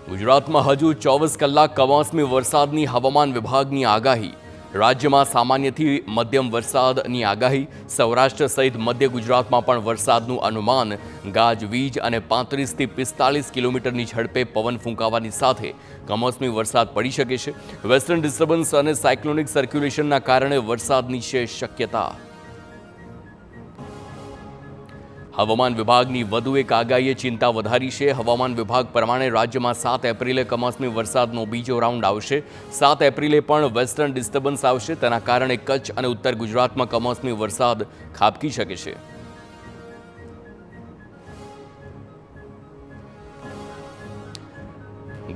ગુજરાતમાં હજુ 24 કલાક કમોસમી વરસાદની હવામાન વિભાગની આગાહી। રાજ્યમાં સામાન્યથી મધ્યમ વરસાદની આગાહી। સૌરાષ્ટ્ર સહિત મધ્ય ગુજરાતમાં પણ વરસાદનું અનુમાન। ગાજવીજ અને 35 થી 45 કિલોમીટરની ઝડપે પવન ફૂંકાવાની સાથે કમોસમી વરસાદ પડી શકે છે। વેસ્ટર્ન ડિસ્ટર્બન્સ અને સાયક્લોનિક સર્ક્યુલેશનના કારણે વરસાદની છે શક્યતા। હવામાન વિભાગની વધુ એક આગાહીએ ચિંતા વધારી છે। હવામાન વિભાગ પ્રમાણે રાજ્યમાં 7 એપ્રિલે કમોસમી વરસાદનો બીજો રાઉન્ડ આવશે। 7 એપ્રિલે પણ વેસ્ટર્ન ડિસ્ટર્બન્સ આવશે। તેના કારણે કચ્છ અને ઉત્તર ગુજરાતમાં કમોસમી વરસાદ ખાબકી શકે છે।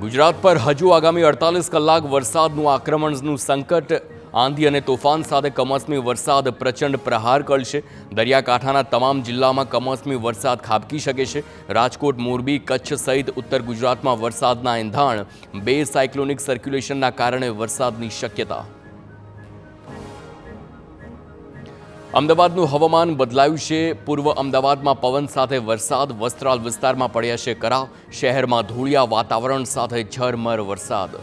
ગુજરાત પર હજુ આગામી 48 કલાક વરસાદનું આક્રમણનું સંકટ। આંધી અને તોફાન સાથે કમોસમી વરસાદ પ્રચંડ પ્રહાર કરશે। દરિયાકાંઠાના તમામ જિલ્લામાં કમોસમી વરસાદ ખાબકી શકે છે। રાજકોટ, મોરબી, કચ્છ સહિત ઉત્તર ગુજરાતમાં વરસાદના એંધાણ। 2 સાયક્લોનિક સર્ક્યુલેશનના કારણે વરસાદની શક્યતા। અમદાવાદનું હવામાન બદલાયું છે। પૂર્વ અમદાવાદમાં પવન સાથે વરસાદ। વસ્ત્રાલ વિસ્તારમાં પડ્યા છે કરા। શહેરમાં ધૂળિયા વાતાવરણ સાથે ઝરમર વરસાદ।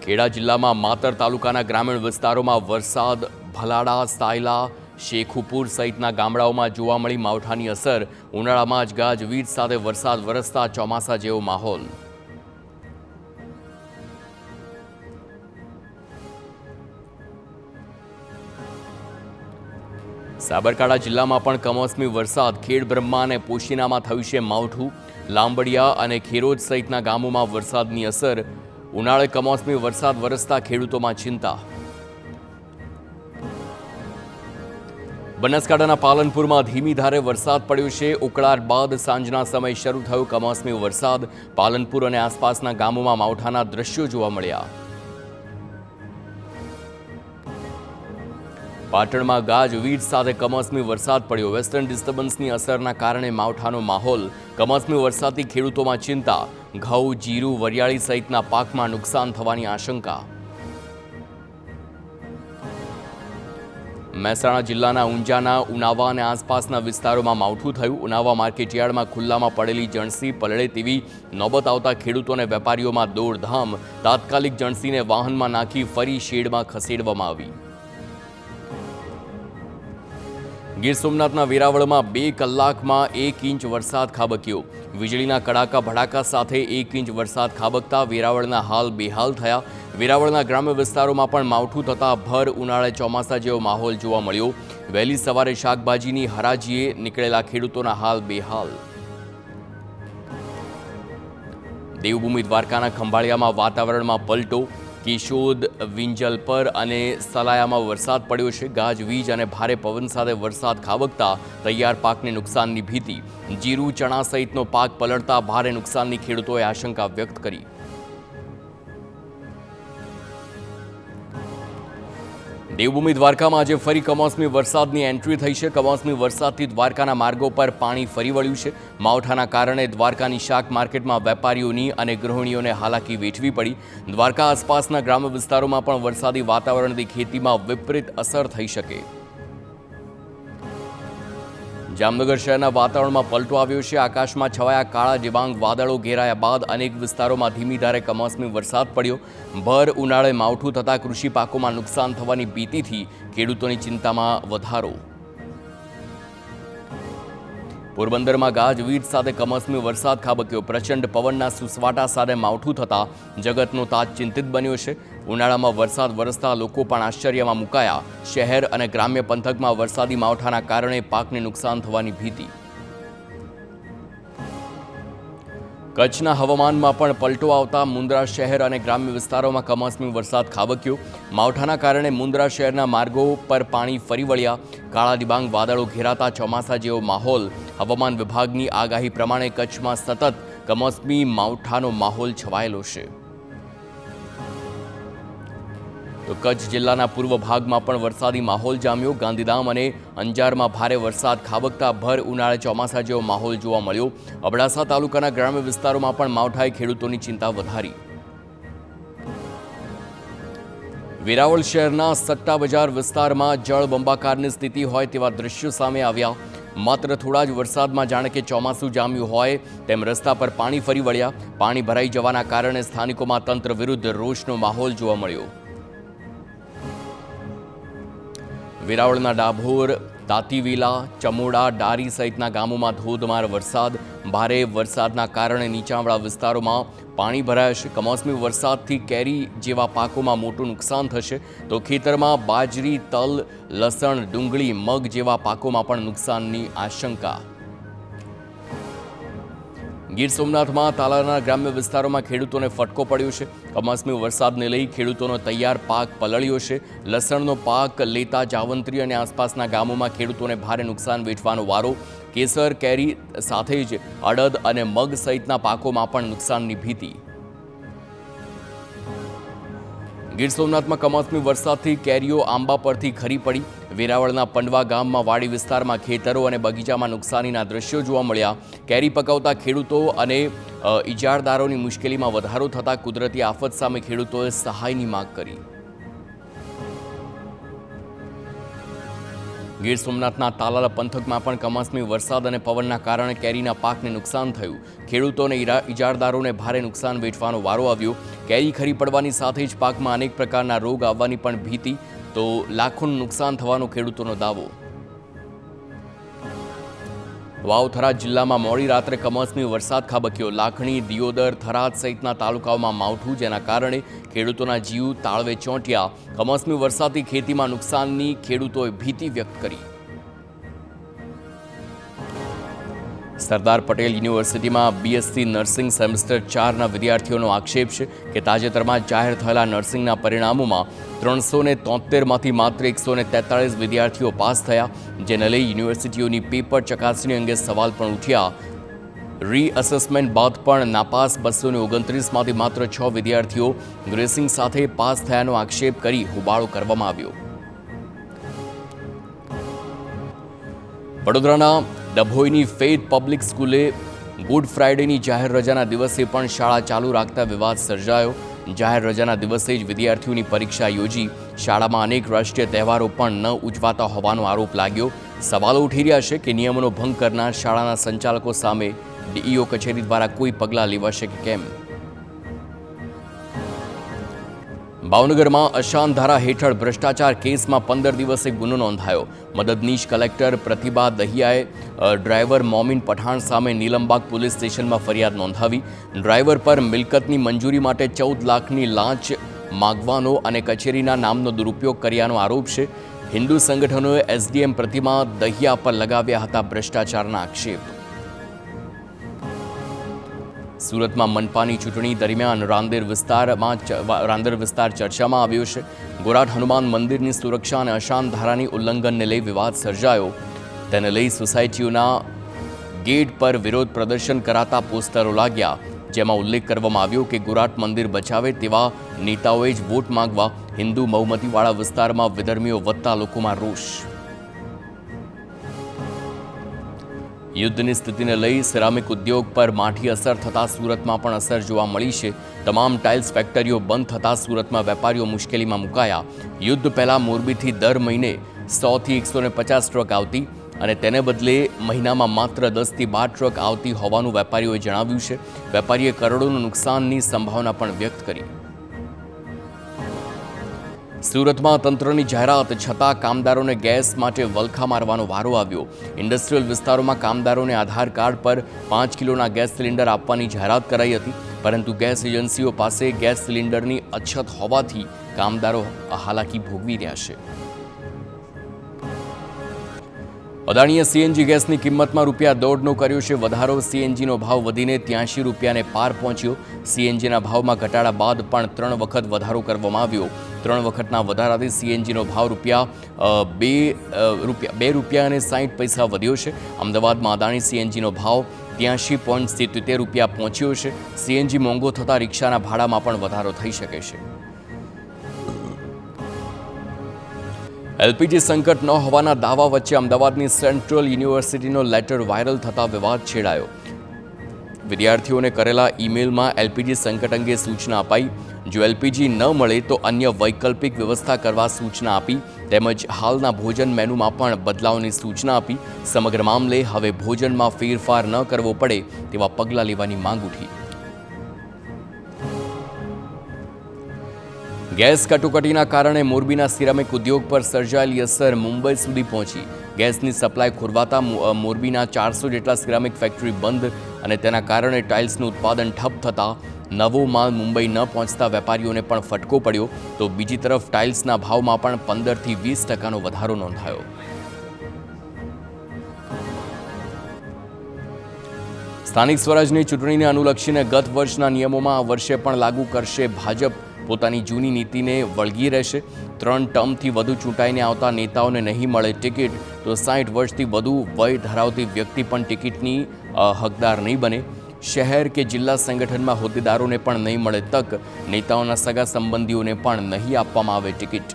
ખેડા જિલ્લામાં માતર તાલુકાના ગ્રામીણ વિસ્તારોમાં વરસાદ। ભલાડા, સાયલા, શેખુપુર સહિતના ગામડાઓમાં જોવા મળી માવઠાની અસર। ઉનાળામાં જ ગાજવીજ સાથે વરસાદ વરસતા ચોમાસા જેવો માહોલ। સાબરકાંઠા જિલ્લામાં પણ કમોસમી વરસાદ। ખેડબ્રહ્મા અને પોશીનામાં થયું છે માવઠું। લાંબડિયા અને ખેરોજ સહિતના ગામોમાં વરસાદની અસર। ઉનાળે કમોસમી વરસાદ વરસતા ખેડૂતોમાં ચિંતા। બનાસકાંઠાના પાલનપુરમાં ધીમી ધારે વરસાદ પડ્યો છે। ઉકળાટ બાદ સાંજના સમયે શરૂ થયો કમોસમી વરસાદ। પાલનપુર અને આસપાસના ગામોમાં માવઠાના દ્રશ્યો જોવા મળ્યા। પાટણમાં ગાજવીજ સાથે કમોસમી વરસાદ પડ્યો। વેસ્ટર્ન ડિસ્ટર્બન્સની અસરના કારણે માવઠાનો માહોલ। કમોસમી વરસાદથી ખેડૂતોમાં ચિંતા। ઘઉં, જીરું, વરિયાળી સહિતના પાકમાં નુકસાન થવાની આશંકા। મહેસાણા જિલ્લાના ઊંઝાના ઉનાવા અને આસપાસના વિસ્તારોમાં માવઠું થયું। ઉનાવા માર્કેટયાર્ડમાં ખુલ્લામાં પડેલી જણસી પલળે તેવી નોબત આવતા ખેડૂતો અને વેપારીઓમાં દોડધામ। તાત્કાલિક જણસીને વાહનમાં નાખી ફરી શેડમાં ખસેડવામાં આવી। ગીર સોમનાથના વેરાવળમાં 2 કલાકમાં 1 ઇંચ વરસાદ ખાબક્યો। વીજળીના કડાકા ભડાકા સાથે 1 ઇંચ વરસાદ ખાબકતા વેરાવળના હાલ બેહાલ થયા। વેરાવળના ગ્રામ્ય વિસ્તારોમાં પણ માવઠું થતાં ભર ઉનાળે ચોમાસા જેવો માહોલ જોવા મળ્યો। વહેલી સવારે શાકભાજીની હરાજીએ નીકળેલા ખેડૂતોના હાલ બેહાલ। દેવભૂમિ દ્વારકાના ખંભાળિયામાં વાતાવરણમાં પલટો। કેશોદ, વિંજલપર અને સલાયામાં વરસાદ પડ્યો છે। ગાજવીજ અને ભારે પવન સાથે વરસાદ ખાબકતા તૈયાર પાકને નુકસાનની ભીતિ। જીરું, ચણા સહિતનો પાક પલળતા ભારે નુકસાનની ખેડૂતોએ આશંકા વ્યક્ત કરી। દેવભૂમિ દ્વારકામાં આજે ફરી કમોસમી વરસાદની એન્ટ્રી થઈ છે। કમોસમી વરસાદથી દ્વારકાના માર્ગો પર પાણી ફરી વળ્યું છે। માવઠાના કારણે દ્વારકાની શાક માર્કેટમાં વેપારીઓની અને ગૃહિણીઓને હાલાકી વેઠવી પડી। દ્વારકા આસપાસના ગ્રામ્ય વિસ્તારોમાં પણ વરસાદી વાતાવરણથી ખેતીમાં વિપરીત અસર થઈ શકે। જામનગર શહેરના વાતાવરણમાં પલટો આવ્યો છે। આકાશમાં છવાયા કાળા ડિબાંગ વાદળો ઘેરાયા બાદ અનેક વિસ્તારોમાં ધીમી ધારે કમોસમી વરસાદ પડ્યો। ભર ઉનાળે માવઠું થતાં કૃષિ પાકોમાં નુકસાન થવાની ભીતિથી ખેડૂતોની ચિંતામાં વધારો। પોરબંદરમાં ગાજવીજ સાથે કમોસમી વરસાદ ખાબક્યો। પ્રચંડ પવનના સુસવાટા સાથે માવઠું થતાં જગતનો તાજ ચિંતિત બન્યો છે। ઉનાળામાં વરસાદ વરસતા લોકો પણ આશ્ચર્યમાં મુકાયા। શહેર અને ગ્રામ્ય પંથકમાં વરસાદી માવઠાના કારણે પાકને નુકસાન થવાની ભીતિ। કચ્છના હવામાનમાં પણ પલટો આવતા મુન્દ્રા શહેર અને ગ્રામ્ય વિસ્તારોમાં કમોસમી વરસાદ ખાબક્યો। માવઠાના કારણે મુન્દ્રા શહેરના માર્ગો પર પાણી ફરી વળ્યા। કાળા ડિબાંગ વાદળો ઘેરાતા ચોમાસા જેવો માહોલ। હવામાન વિભાગની આગાહી પ્રમાણે કચ્છમાં સતત કમોસમી માવઠાનો માહોલ છવાયેલો છે। તો કચ્છ જિલ્લાના પૂર્વ ભાગમાં પણ વરસાદી માહોલ જામ્યો। ગાંધીધામ અને અંજારમાં ભારે વરસાદ ખાબકતા ભર ઉનાળે ચોમાસા જેવો માહોલ જોવા મળ્યો। અબડાસા તાલુકાના ગ્રામ્ય વિસ્તારોમાં પણ માવઠાએ ખેડૂતોની ચિંતા વધારી। વેરાવળ શહેરના સટ્ટા બજાર વિસ્તારમાં જળબંબાકારની સ્થિતિ હોય તેવા દ્રશ્યો સામે આવ્યા। માત્ર થોડા જ વરસાદમાં જાણે કે ચોમાસું જામ્યું હોય તેમ રસ્તા પર પાણી ફરી વળ્યા. પાણી ભરાઈ જવાના કારણે સ્થાનિકોમાં તંત્ર વિરુદ્ધ રોષનો માહોલ જોવા મળ્યો. વેરાવળના ડાભોર, તાતીવીલા, ચમોડા, ડારી સહિતના ગામોમાં ધોધમાર વરસાદ. ભારે વરસાદના કારણે નીચાણવાળા વિસ્તારોમાં પાણી ભરાયા છે. કમોસમી વરસાદથી કેરી જેવા પાકોમાં મોટું નુકસાન થશે, તો ખેતરમાં બાજરી, તલ, લસણ, ડુંગળી, મગ જેવા પાકોમાં પણ નુકસાનની આશંકા. ગીર સોમનાથમાં તાલાના ગ્રામ્ય વિસ્તારોમાં ખેડૂતોને ફટકો પડ્યો છે. કમોસમી વરસાદને લઈ ખેડૂતોનો તૈયાર પાક પલળ્યો છે. લસણનો પાક લેતા જાવંત્રી અને આસપાસના ગામોમાં ખેડૂતોને ભારે નુકસાન વેઠવાનો વારો. કેસર, કેરી સાથે જ અડદ અને મગ સહિતના પાકોમાં પણ નુકસાનની ભીતિ. ગીર સોમનાથમાં કમોસમી વરસાદથી કેરીઓ આંબા પરથી ખરી પડી. વેરાવળના પંડવા ગામમાં વાડી વિસ્તારમાં ખેતરો અને બગીચામાં નુકસાનીના દ્રશ્યો જોવા મળ્યા. કેરી પકવતા ખેડૂતો અને ઇજારદારોની મુશ્કેલીમાં વધારો થતાં કુદરતી આફત સામે ખેડૂતોએ સહાયની માંગ કરી. ગીર સોમનાથના તાલાલા પંથકમાં પણ કમોસમી વરસાદ અને પવનના કારણે કેરીના પાકને નુકસાન થયું. ખેડૂતોને ઇજારદારોને ભારે નુકસાન વેઠવાનો વારો આવ્યો. કેરી ખરી પડવાની સાથે જ પાકમાં અનેક પ્રકારના રોગ આવવાની પણ ભીતિ, તો લાખોનું નુકસાન થવાનો ખેડૂતોનો દાવો. વાવ-થરાદ જિલ્લામાં મોડી રાત્રે કમોસમી વરસાદ ખાબક્યો. લાખણી, દિયોદર, થરાદ સહિતના તાલુકાઓમાં માવઠું, જેના કારણે ખેડૂતોના જીવ તાળવે ચોંટ્યા. કમોસમી વરસાદથી ખેતીમાં નુકસાનની ખેડૂતોએ ભીતિ વ્યક્ત કરી. સરદાર પટેલ યુનિવર્સિટીમાં બીએસસી નર્સિંગ સેમેસ્ટર 4ના વિદ્યાર્થીઓનો આક્ષેપ છે કે તાજેતરમાં જાહેર થયેલા નર્સિંગના પરિણામોમાં 373માંથી માત્ર 143 વિદ્યાર્થીઓ પાસ થયા, જેને લઈ યુનિવર્સિટીઓની પેપર ચકાસણી અંગે સવાલ પણ ઉઠ્યા. રીઅસેસમેન્ટ બાદ પણ નાપાસ 229માંથી માત્ર 6 વિદ્યાર્થીઓ ગ્રેસિંગ સાથે પાસ થયાનો આક્ષેપ કરી હોબાળો કરવામાં આવ્યો. વડોદરાના ડભોઈની ફેઇથ પબ્લિક સ્કૂલે ગુડ ફ્રાઇડેની જાહેર રજાના દિવસે પણ શાળા ચાલુ રાખતા વિવાદ સર્જાયો. જાહેર રજાના દિવસે જ વિદ્યાર્થીઓની પરીક્ષા યોજી. શાળામાં અનેક રાષ્ટ્રીય તહેવારો પણ ન ઉજવાતા હોવાનો આરોપ લાગ્યો. સવાલો ઉઠી રહ્યા છે કે નિયમોનો ભંગ કરનાર શાળાના સંચાલકો સામે ડીઈઓ કચેરી દ્વારા કોઈ પગલાં લેવાશે કે કેમ. ભાવનગરમાં અશાંત ધારા હેઠળ ભ્રષ્ટાચાર કેસમાં 15 દિવસે ગુનો નોંધાયો. મદદનીશ કલેક્ટર પ્રતિભા દહિયાએ ડ્રાઈવર મોમીન પઠાણ સામે નીલમબાગ પોલીસ સ્ટેશનમાં ફરિયાદ નોંધાવી. ડ્રાઈવર પર મિલકતની મંજૂરી માટે 14 લાખની લાંચ માગવાનો અને કચેરીના નામનો દુરુપયોગ કર્યાનો આરોપ છે. હિન્દુ સંગઠનોએ એસડીએમ પ્રતિમા દહિયા પર લગાવ્યા હતા ભ્રષ્ટાચારના આક્ષેપ. સુરતમાં મનપાની ચૂંટણી દરમિયાન રાંદેર વિસ્તાર ચર્ચામાં આવ્યો છે. ગોરાટ હનુમાન મંદિરની સુરક્ષા અને અશાંત ધારાની ઉલ્લંઘનને લઈ વિવાદ સર્જાયો. તેને લઈ સોસાયટીઓના ગેટ પર વિરોધ પ્રદર્શન કરાતા પોસ્ટરો લાગ્યા, જેમાં ઉલ્લેખ કરવામાં આવ્યો કે ગોરાટ મંદિર બચાવે તેવા નેતાઓએ જ વોટ માંગવા. હિન્દુ બહુમતીવાળા વિસ્તારમાં વિધર્મીઓ વધતા લોકોમાં રોષ. યુદ્ધની સ્થિતિને લઈ સિરામિક ઉદ્યોગ પર માઠી અસર થતાં સુરતમાં પણ અસર જોવા મળી છે. તમામ ટાઇલ્સ ફેક્ટરીઓ બંધ થતાં સુરતમાં વેપારીઓ મુશ્કેલીમાં મુકાયા. યુદ્ધ પહેલાં મોરબીથી દર મહિને 100થી 150 ટ્રક આવતી અને તેને બદલે મહિનામાં માત્ર 10થી 12 ટ્રક આવતી હોવાનું વેપારીઓએ જણાવ્યું છે. વેપારીએ કરોડોનું નુકસાનની સંભાવના પણ વ્યક્ત કરી. સુરતમાં તંત્રની જાહેરાત છતાં કામદારોને ગેસ માટે વલખા મારવાનો વારો આવ્યો. ઇન્ડસ્ટ્રીયલ વિસ્તારોમાં કામદારોને આધાર કાર્ડ પર 5 કિલોના ગેસ સિલિન્ડર આપવાની જાહેરાત કરાઈ હતી, પરંતુ ગેસ એજન્સીઓ પાસે ગેસ સિલિન્ડરની અછત હોવાથી કામદારો હાલાકી ભોગવી રહ્યા છે. અદાણીએ સીએનજી ગેસની કિંમતમાં ₹1.5નો કર્યો છે વધારો. સીએનજીનો ભાવ વધીને 83 રૂપિયાને પાર પહોંચ્યો. સીએનજીના ભાવમાં ઘટાડા બાદ પણ 3 વખત વધારો કરવામાં આવ્યો. 3 વખતના વધારાથી સીએનજીનો ભાવ ₹2.60 વધ્યો છે. અમદાવાદમાં અદાણી સીએનજીનો ભાવ 83.77 રૂપિયા પહોંચ્યો છે. સીએનજી મોંઘો થતાં રિક્ષાના ભાડામાં પણ વધારો થઈ શકે છે. એલપીજી સંકટ ન હોવાના દાવા વચ્ચે અમદાવાદની સેન્ટ્રલ યુનિવર્સિટીનો લેટર વાયરલ થતા વિવાદ છેડાયો. વિદ્યાર્થીઓને કરેલા ઈમેલમાં એલપીજી સંકટ અંગે સૂચના અપાઈ. જો એલપીજી ન મળે તો અન્ય વૈકલ્પિક વ્યવસ્થા કરવા સૂચના આપી. તેમજ હાલના ભોજન મેનુમાં પણ બદલાવની સૂચના આપી. સમગ્ર મામલે હવે ભોજનમાં ફેરફાર ન કરવો પડે તેવા પગલાં લેવાની માંગ ઉઠી. ગેસ કટોકટીના કારણે મોરબીના સિરામિક ઉદ્યોગ પર સર્જાયેલી અસર મુંબઈ સુધી પહોંચી. ગેસની સપ્લાય ખોરવાતા મોરબીના 400 જેટલા સિરામિક ફેક્ટરી બંધ અને તેના કારણે ટાઇલ્સનું ઉત્પાદન ઠપ થતાં નવો માલ મુંબઈ ન પહોંચતા વેપારીઓને પણ ફટકો પડ્યો. તો બીજી તરફ ટાઇલ્સના ભાવમાં પણ 15થી 20% વધારો નોંધાયો. સ્થાનિક સ્વરાજની ચૂંટણીને અનુલક્ષીને ગત વર્ષના નિયમોમાં આ વર્ષે પણ લાગુ કરશે ભાજપ. પોતાની જૂની નીતિને વળગી રહેશે. 3 ટર્મથી વધુ ચૂંટાઈને આવતા નેતાઓને નહીં મળે ટિકિટ તો 60 વર્ષથી વધુ વય ધરાવતી વ્યક્તિ પણ ટિકિટની હકદાર નહીં બને. શહેર કે જિલ્લા સંગઠનમાં હોદ્દેદારોને પણ નહીં મળે તક. નેતાઓના સગા સંબંધીઓને પણ નહીં આપવામાં આવે ટિકિટ.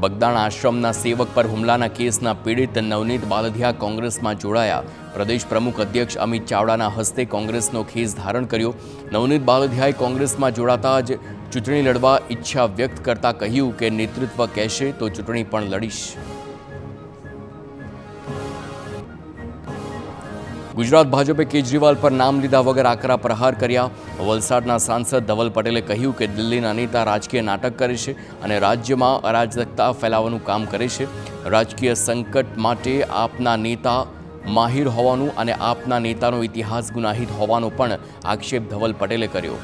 બગદાણા આશ્રમના સેવક પર હુમલાના કેસના પીડિત નવનીત બાલધિયા કોંગ્રેસમાં જોડાયા. પ્રદેશ પ્રમુખ અધ્યક્ષ અમિત ચાવડાના હસ્તે કોંગ્રેસનો ખેસ ધારણ કર્યો. નવનીત બાલધિયાએ કોંગ્રેસમાં જોડાતા જ ચૂંટણી લડવા ઈચ્છા વ્યક્ત કરતા કહ્યું કે નેતૃત્વ કહેશે તો ચૂંટણી પણ લડીશ. ગુજરાત ભાજપે કેજરીવાલ પર નામ લીધા વગર આકરા પ્રહાર કર્યા. વલસાડના સાંસદ ધવલ પટેલે કહ્યું કે દિલ્હીના નેતા રાજકીય નાટક કરે છે અને રાજ્યમાં અરાજકતા ફેલાવવાનું કામ કરે છે. રાજકીય સંકટ માટે આપના નેતા માહિર હોવાનું અને આપના નેતાનો ઇતિહાસ ગુનાહિત હોવાનો પણ આક્ષેપ ધવલ પટેલે કર્યો.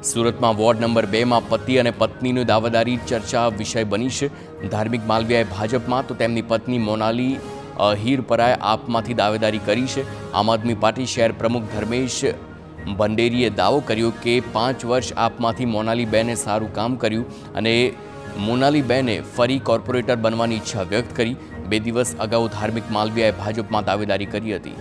સુરતમાં વોર્ડ નંબર 2માં પતિ અને પત્નીની દાવેદારી ચર્ચા વિષય બની છે. ધાર્મિક માલવિયાએ ભાજપમાં તો તેમની પત્ની મોનાલી હીરપરાએ આપમાંથી દાવેદારી કરી છે. આમ આદમી પાર્ટી શહેર પ્રમુખ ધર્મેશ ભંડેરીએ દાવો કર્યો કે 5 વર્ષ આપમાંથી મોનાલીબેને સારું કામ કર્યું અને મોનાલીબેને ફરી કોર્પોરેટર બનવાની ઈચ્છા વ્યક્ત કરી. 2 દિવસ અગાઉ ધાર્મિક માલવિયાએ ભાજપમાં દાવેદારી કરી હતી.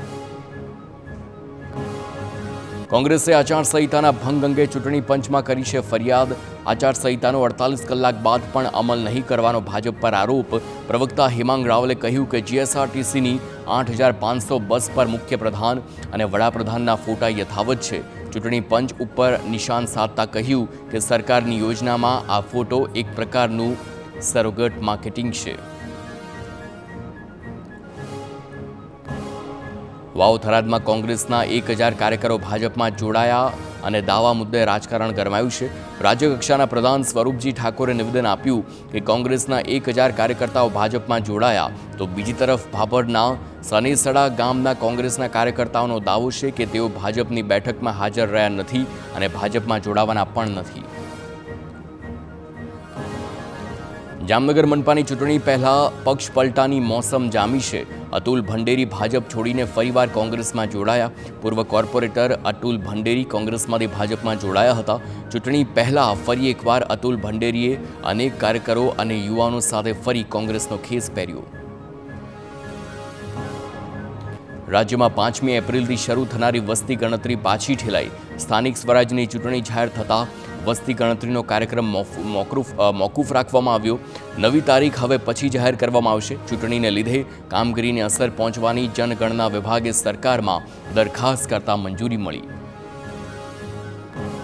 કોંગ્રેસે આચારસંહિતાના ભંગ અંગે ચૂંટણી પંચમાં કરી છે ફરિયાદ. આચારસંહિતાનો 48 કલાક બાદ પણ અમલ નહીં કરવાનો ભાજપ પર આરોપ. પ્રવક્તા હેમાંગ રાવલે કહ્યું કે જીએસઆરટીસીની 8500 બસ પર મુખ્યપ્રધાન અને વડાપ્રધાનના ફોટા યથાવત છે. ચૂંટણી પંચ ઉપર નિશાન સાધતા કહ્યું કે સરકારની યોજનામાં આ ફોટો એક પ્રકારનું સરોગટ માર્કેટિંગ છે. વાવ થરાદમાં કોંગ્રેસના 1000 કાર્યકરો ભાજપમાં જોડાયા અને દાવા મુદ્દે રાજકારણ ગરમાયું છે. રાજ્યકક્ષાના પ્રધાન સ્વરૂપજી ઠાકોરે નિવેદન આપ્યું કે કોંગ્રેસના 1000 કાર્યકર્તાઓ ભાજપમાં જોડાયા તો બીજી તરફ ભાભરના સનેસડા ગામના કોંગ્રેસના કાર્યકર્તાઓનો દાવો છે કે તેઓ ભાજપની બેઠકમાં હાજર રહ્યા નથી અને ભાજપમાં જોડાવાના પણ નથી. જામનગર મનપાની ચૂંટણી પહેલા પક્ષ પલટાની મોસમ જામી છે. અતુલ ભંડેરી ભાજપ છોડીને ફરીવાર કોંગ્રેસમાં જોડાયા. પૂર્વ કોર્પોરેટર અતુલ ભંડેરી કોંગ્રેસમાંથી ભાજપમાં જોડાયા હતા. ચૂંટણી પહેલા ફરી એકવાર અતુલ ભંડેરીએ અનેક કાર્યકરો અને યુવાનો સાથે ફરી કોંગ્રેસનો ખેસ પહેર્યો. રાજ્યમાં 5મી એપ્રિલથી શરૂ થનારી વસ્તી ગણતરી પાછી ઠેલાઈ. સ્થાનિક સ્વરાજની ચૂંટણી જાહેર થતાં વસ્તી ગણતરીનો કાર્યક્રમ મોકૂફ રાખવામાં આવ્યો. નવી તારીખ હવે પછી જાહેર કરવામાં આવશે. ચૂંટણીને લીધે કામગીરીને અસર પહોંચવાની જનગણના વિભાગે સરકારમાં દરખાસ્ત કરતા મંજૂરી મળી.